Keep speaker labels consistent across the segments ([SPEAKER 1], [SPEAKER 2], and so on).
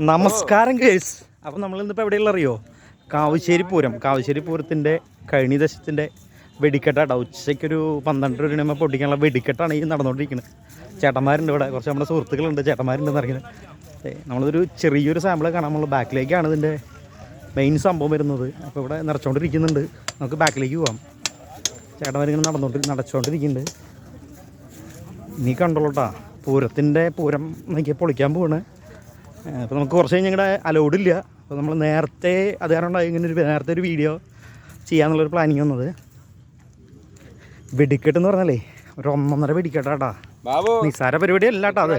[SPEAKER 1] നമസ്കാരം ഗേഴ്സ്. അപ്പോൾ നമ്മളിന്നിപ്പോൾ എവിടെയുള്ള അറിയോ? കാവശ്ശേരി പൂരത്തിൻ്റെ കഴിഞ്ഞ ദശത്തിൻ്റെ വെടിക്കെട്ടാട്ടോ. ഉച്ചയ്ക്കൊരു 12 മണിയാകുമ്പോൾ പൊട്ടിക്കാനുള്ള വെടിക്കെട്ടാണ് ഈ നടന്നുകൊണ്ടിരിക്കുന്നത്. ചേട്ടന്മാരുണ്ട് ഇവിടെ, കുറച്ച് നമ്മുടെ സുഹൃത്തുക്കളുണ്ട്, ചേട്ടന്മാരുണ്ടെന്ന് അറിയുന്നത്. നമ്മളൊരു ചെറിയൊരു സാമ്പിൾ കാണാൻ നമ്മൾ ബാക്കിലേക്കാണ് ഇതിൻ്റെ മെയിൻ സംഭവം വരുന്നത്. അപ്പോൾ ഇവിടെ നിറച്ചുകൊണ്ടിരിക്കുന്നുണ്ട്. നമുക്ക് ബാക്കിലേക്ക് പോകാം. ചേട്ടന്മാരിങ്ങനെ നടച്ചുകൊണ്ടിരിക്കുന്നുണ്ട്. നീ കണ്ടോളൂട്ടാ, പൂരം നോക്കിയാൽ പൊളിക്കാൻ പോവാണ്. അപ്പോൾ നമുക്ക് കുറച്ച് കഴിഞ്ഞ് ഞങ്ങളുടെ അലൗഡില്ല. അപ്പോൾ നമ്മൾ നേരത്തെ അത് കാരണം ഇങ്ങനെ നേരത്തെ ഒരു വീഡിയോ ചെയ്യാന്നുള്ളൊരു പ്ലാനിങ് വന്നത്. വെടിക്കെട്ട് എന്ന് പറഞ്ഞാലേ ഒരു 1.5 വെടിക്കെട്ടാട്ടാ. നിസ്സാര പരിപാടി അല്ല കേട്ടോ അത്.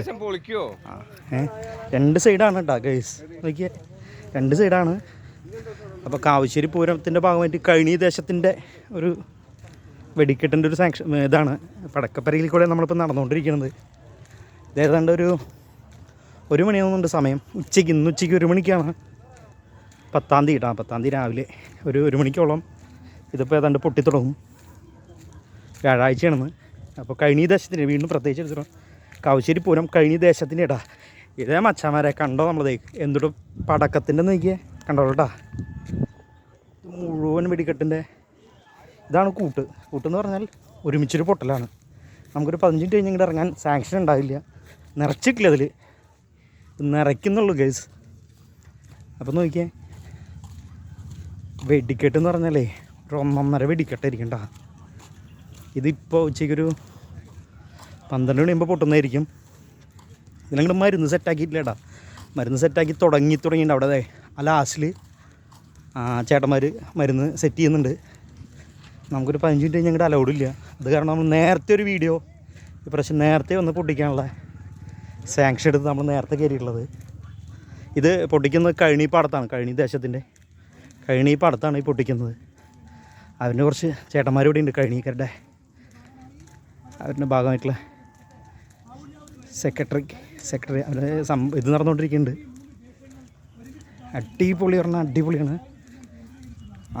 [SPEAKER 1] രണ്ട് സൈഡാണ് കേട്ടോ ഗൈസ്, നോക്കിയേ, രണ്ട് സൈഡാണ്. അപ്പോൾ കാവശ്ശേരി പൂരത്തിൻ്റെ ഭാഗമായിട്ട് കഴിഞ്ഞ ദേശത്തിൻ്റെ ഒരു വെടിക്കെട്ടിൻ്റെ ഒരു ഇതാണ് പടക്കപ്പരയിൽ കൂടെ നമ്മളിപ്പോൾ നടന്നുകൊണ്ടിരിക്കുന്നത്. ഏതാണ്ട് ഒരു മണിയാവുന്നുണ്ട് സമയം. ഇന്ന് ഉച്ചയ്ക്ക് 1 മണിക്കാണ്. 10-ാം തീയതി രാവിലെ ഒരു മണിക്കോളം ഇതിപ്പോൾ ഏതാണ്ട് പൊട്ടിത്തുടങ്ങും. വ്യാഴാഴ്ചയാണെന്ന്. അപ്പോൾ കഴിഞ്ഞ ദേശത്തിന് വീണ്ടും പ്രത്യേകിച്ച് എടുത്തിട്ട് കാവശ്ശേരി പൂരം കഴിഞ്ഞ ദേശത്തിൻ്റെ ഇടാ. ഇതേ മച്ചാമാരെ കണ്ടോ നമ്മളതേ എന്തൊരു പടക്കത്തിൻ്റെ നോക്കിയേ കണ്ടോളൂട്ടാ. മുഴുവൻ വെടിക്കെട്ടിൻ്റെ ഇതാണ് കൂട്ടെന്ന് പറഞ്ഞാൽ ഒരുമിച്ചൊരു പൊട്ടലാണ്. നമുക്കൊരു 15 മിനിറ്റ് കഴിഞ്ഞ് ഇങ്ങോട്ട് ഇറങ്ങാൻ സാങ്ഷൻ ഉണ്ടാവില്ല. നിറച്ചിട്ടില്ല അതിൽ, നിറയ്ക്കുന്നുള്ളൂ ഗൈസ്. അപ്പോൾ നോക്കിയേ, വെടിക്കെട്ടെന്ന് പറഞ്ഞാലേ ഒരു 1.5 വെടിക്കെട്ടായിരിക്കും കേട്ടോ. ഇതിപ്പോൾ ഉച്ചയ്ക്കൊരു 12 മണിയാകുമ്പോൾ പൊട്ടുന്നതായിരിക്കും. ഇതിനങ്ങോട്ട് മരുന്ന് സെറ്റാക്കിയിട്ടില്ല കേട്ടോ. മരുന്ന് സെറ്റാക്കി തുടങ്ങിയിട്ടുണ്ട് അവിടെ. ആ ലാസ്റ്റിൽ ചേട്ടന്മാർ മരുന്ന് സെറ്റ് ചെയ്യുന്നുണ്ട്. നമുക്കൊരു 15 മിനിറ്റ് കഴിഞ്ഞ് ഞങ്ങളുടെ അലൗഡില്ല. അത് കാരണം നമ്മൾ നേരത്തെ ഒരു വീഡിയോ ഇപ്രാവശ്യം നേരത്തെ ഒന്ന് പൊട്ടിക്കാനുള്ള സാങ്ഷൻ എടുത്ത് നമ്മൾ നേരത്തെ കയറിയിട്ടുള്ളത്. ഇത് പൊട്ടിക്കുന്നത് കഴിഞ്ഞ ദേശത്തിൻ്റെ പാടത്താണ് ഈ പൊട്ടിക്കുന്നത്. അതിൻ്റെ കുറച്ച് ചേട്ടന്മാർ ഇവിടെ ഉണ്ട്, കഴിഞ്ഞിക്കാരുടെ അവരുടെ ഭാഗമായിട്ടുള്ള സെക്രട്ടറി അവരുടെ ഇത് നടന്നുകൊണ്ടിരിക്കുന്നുണ്ട്. അടിപൊളിയാണ്.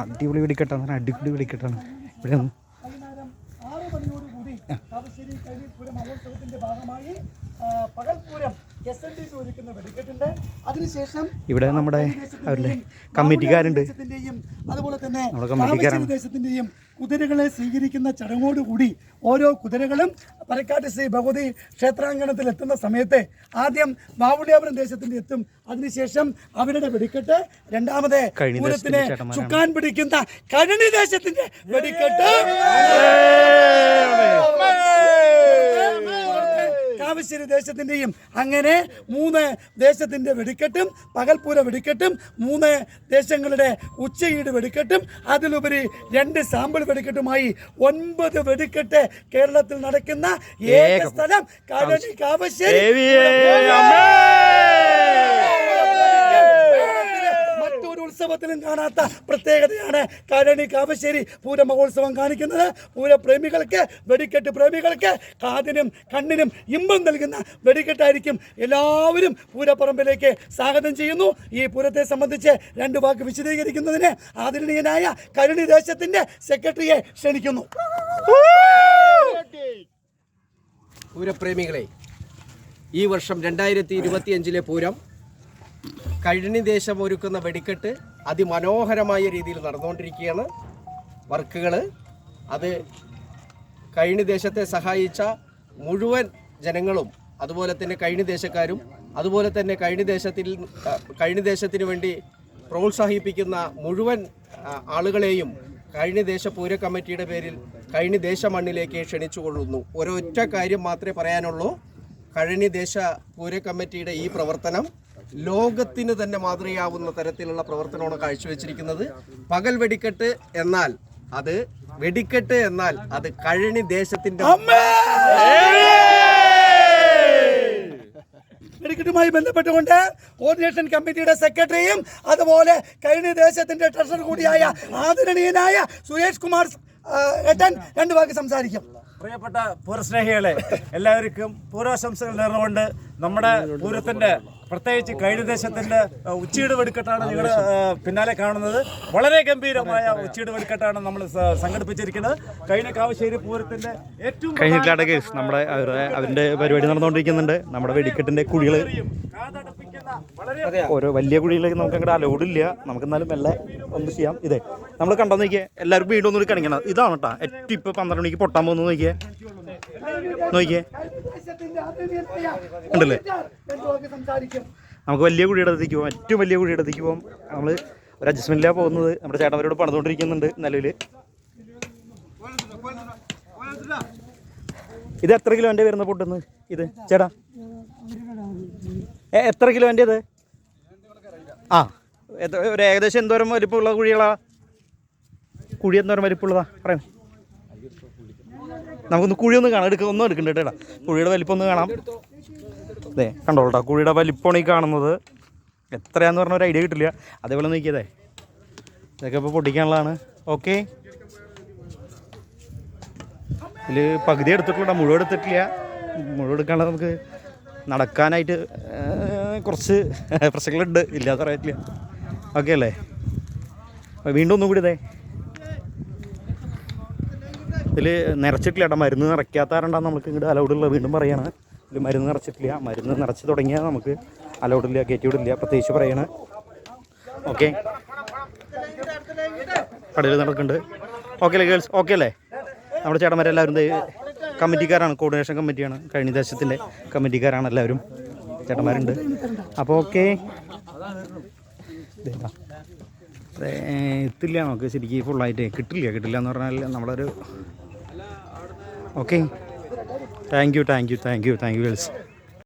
[SPEAKER 1] അടിപൊളി വെടിക്കെട്ടാണ് ഇവിടെ ഒന്ന്. ഇവിടെ നമ്മുടെ അവരുടെ കമ്മിറ്റിക്കാരുണ്ട്.
[SPEAKER 2] അതുപോലെ തന്നെ ദേശത്തിന്റെയും കുതിരകളെ സ്വീകരിക്കുന്ന ചടങ്ങോടുകൂടി ഓരോ കുതിരകളും പരക്കാട്ട് ശ്രീ ഭഗവതി ക്ഷേത്രാങ്കണത്തിൽ എത്തുന്ന സമയത്ത് ആദ്യം വാവുള്ളിയാപുരം ദേശത്തിന്റെ എത്തും. അതിനുശേഷം അവരുടെ വെടിക്കെട്ട്, രണ്ടാമത് പൂരത്തിന് ചുക്കാൻ പിടിക്കുന്ന കഴനി ദേശത്തിന്റെ വെടിക്കെട്ട്, കാവശ്ശേരി ദേശത്തിന്റെയും, അങ്ങനെ 3 ദേശത്തിന്റെ വെടിക്കെട്ടും പകൽപ്പൂര വെടിക്കെട്ടും 3 ദേശങ്ങളുടെ ഉച്ചയീട് വെടിക്കെട്ടും അതിലുപരി 2 സാമ്പിൾ വെടിക്കെട്ടുമായി 9 വെടിക്കെട്ട് കേരളത്തിൽ നടക്കുന്ന ഏക സ്ഥലം കഴനി കാവശ്ശേരി. മറ്റൊരു ഉത്സവത്തിലും കാണാത്ത പ്രത്യേകതയാണ് കഴനി കാവശ്ശേരി പൂര മഹോത്സവം കാണിക്കുന്നത്. പൂരപ്രേമികൾക്ക്, വെടിക്കെട്ട് പ്രേമികൾക്ക് കാതിനും കണ്ണിനും ഇമ്പം നൽകുന്ന വെടിക്കെട്ടായിരിക്കും. എല്ലാവരും പൂരപ്പറമ്പിലേക്ക് സ്വാഗതം ചെയ്യുന്നു. ഈ പൂരത്തെ സംബന്ധിച്ച് 2 വാക്ക് വിശദീകരിക്കുന്നതിന് ആദരണീയനായ കഴനി ദേശത്തിന്റെ സെക്രട്ടറിയെ ക്ഷണിക്കുന്നു.
[SPEAKER 3] പൂരപ്രേമികളെ, ഈ വർഷം 2025 പൂരം കഴനി ദേശം ഒരുക്കുന്ന വെടിക്കെട്ട് അതിമനോഹരമായ രീതിയിൽ നടന്നുകൊണ്ടിരിക്കുകയാണ്. വർക്കുകൾ അത് കഴനി ദേശത്തെ സഹായിച്ച മുഴുവൻ ജനങ്ങളും, അതുപോലെ തന്നെ കഴനി ദേശക്കാരും, അതുപോലെ തന്നെ കഴനി ദേശത്തിന് വേണ്ടി പ്രോത്സാഹിപ്പിക്കുന്ന മുഴുവൻ ആളുകളെയും കഴനി ദേശ പൂര കമ്മിറ്റിയുടെ പേരിൽ കഴനി ദേശ മണ്ണിലേക്ക് ക്ഷണിച്ചുകൊള്ളുന്നു. ഒരൊറ്റ കാര്യം മാത്രമേ പറയാനുള്ളൂ. കഴനി ദേശ പൂര കമ്മിറ്റിയുടെ ഈ പ്രവർത്തനം ലോകത്തിന് തന്നെ മാതൃകയാവുന്ന തരത്തിലുള്ള പ്രവർത്തനമാണ് കാഴ്ചവെച്ചിരിക്കുന്നത്. പകൽ വെടിക്കെട്ട് എന്നാൽ അത് കഴനി ദേശത്തിന്റെ
[SPEAKER 2] വെടിക്കെട്ടുമായി ബന്ധപ്പെട്ടുകൊണ്ട് കോർഡിനേഷൻ കമ്മിറ്റിയുടെ സെക്രട്ടറിയും അതുപോലെ കഴനി ദേശത്തിന്റെ ട്രഷറർ കൂടിയായ ആദരണീയനായ സുരേഷ് കുമാർ ഏട്ടൻ 2 വാക്ക് സംസാരിക്കും.
[SPEAKER 4] പ്രിയപ്പെട്ട പൂരസ്നേഹികളെ, എല്ലാവർക്കും പൂരാശംസകൾ നേർന്നുകൊണ്ട് നമ്മുടെ പൂരത്തിന്റെ പ്രത്യേകിച്ച് കഴനി ദേശത്തിന്റെ ഉച്ചയുടെ വെടിക്കെട്ടാണ് നിങ്ങൾ പിന്നാലെ കാണുന്നത്. വളരെ ഗംഭീരമായ ഉച്ചയുടെ വെടിക്കെട്ടാണ് നമ്മൾ സംഘടിപ്പിച്ചിരിക്കുന്നത്. കഴിഞ്ഞ കാവശ്ശേരി പൂരത്തിന്റെ ഏറ്റവും
[SPEAKER 1] നമ്മുടെ അവരുടെ പരിപാടി നടന്നുകൊണ്ടിരിക്കുന്നുണ്ട്. നമ്മുടെ വെടിക്കെട്ടിന്റെ കുഴികൾ ഓരോ വലിയ കുഴിയിലേക്ക് നമുക്ക് അങ്ങോട്ട് അലൗഡ് ഇല്ല. നമുക്ക് എന്നാലും മെല്ലെ ഒന്ന് ചെയ്യാം. ഇതേ നമ്മൾ കണ്ടോ നോക്കിയേ, എല്ലാവരും വീണ്ടും ഒന്നും കാണിക്കണം. ഇതാണ് കേട്ടോ ഏറ്റവും ഇപ്പോൾ 12 മണിക്ക് പൊട്ടാൻ പോകുന്നത്. നോക്കിയേ ഉണ്ടല്ലേ. നമുക്ക് വലിയ കുഴിയുടെ അടുത്തേക്ക് പോകാം, ഏറ്റവും വലിയ കുഴിയുടെ അടുത്തേക്ക് പോകാം. നമ്മൾ ഒരു അഡ്ജസ്റ്റ്മെൻറ്റിലാണ് പോകുന്നത്. നമ്മുടെ ചേട്ടന്മാരോട് പണിതുകൊണ്ടിരിക്കുന്നുണ്ട് നിലവിൽ. ഇത് എത്ര കിലോൻ്റെ വരുന്ന പൊട്ടുന്നത് ഇത് ചേട്ടാ? എത്ര കിലോൻ്റെ ഇത്? ആ ഒരു ഏകദേശം എന്തോരം വലിപ്പമുള്ള കുഴികളാ? കുഴി എന്തോരം വലിപ്പമുള്ളതാ പറയാം. നമുക്കൊന്ന് കുഴിയൊന്ന് കാണാം. ഒന്നും എടുക്കണ്ട കേട്ടോ. കുഴിയുടെ വലിപ്പം ഒന്ന് കാണാം. അതെ കണ്ടോളൂ കേട്ടോ, കുഴിയുടെ വലിപ്പമാണ് ഈ കാണുന്നത്. എത്രയാന്ന് പറഞ്ഞ ഒരു ഐഡിയ കിട്ടില്ല. അതേപോലെ നോക്കിയതേ, ഇതൊക്കെ ഇപ്പോൾ പൊട്ടിക്കാനുള്ളതാണ്. ഓക്കെ, ഇതിൽ പകുതി എടുത്തിട്ടില്ല, മുഴുവൻ എടുത്തിട്ടില്ല. മുഴുവൻ എടുക്കാനുള്ള നമുക്ക് നടക്കാനായിട്ട് കുറച്ച് പ്രശ്നങ്ങളുണ്ട്, ഇല്ലാത്ത അറിയത്തില്ല. ഓക്കെ അല്ലേ? വീണ്ടും ഒന്നും കൂടി ഇതേ ഇതിൽ നിറച്ചിട്ടില്ല കേട്ടോ. മരുന്ന് നിറയ്ക്കാത്താറുണ്ടാകും നമുക്ക് ഇങ്ങോട്ട് അലൗഡുള്ള. വീണ്ടും പറയണം, ഇതിൽ മരുന്ന് നിറച്ചിട്ടില്ല. മരുന്ന് നിറച്ച് തുടങ്ങിയാൽ നമുക്ക് അലൗഡില്ല, കയറ്റി വിടില്ല, പ്രത്യേകിച്ച് പറയണേ. ഓക്കെ, കടയിൽ നടക്കുന്നുണ്ട്. ഓക്കെ അല്ലേ ഗേൾസ്? ഓക്കെ അല്ലേ? നമ്മുടെ ചേട്ടന്മാരെല്ലാവരും കമ്മിറ്റിക്കാരാണ്, കോർഡിനേഷൻ കമ്മിറ്റിയാണ്, കഴിഞ്ഞ ദേശത്തിൻ്റെ കമ്മിറ്റിക്കാരാണ് എല്ലാവരും, ചേട്ടന്മാരുണ്ട്. അപ്പോൾ ഓക്കെ, എത്തില്ല നമുക്ക് ശരിക്കും ഫുള്ളായിട്ട് കിട്ടില്ല എന്ന് പറഞ്ഞാൽ നമ്മളൊരു ഓക്കെ. Thank you girls.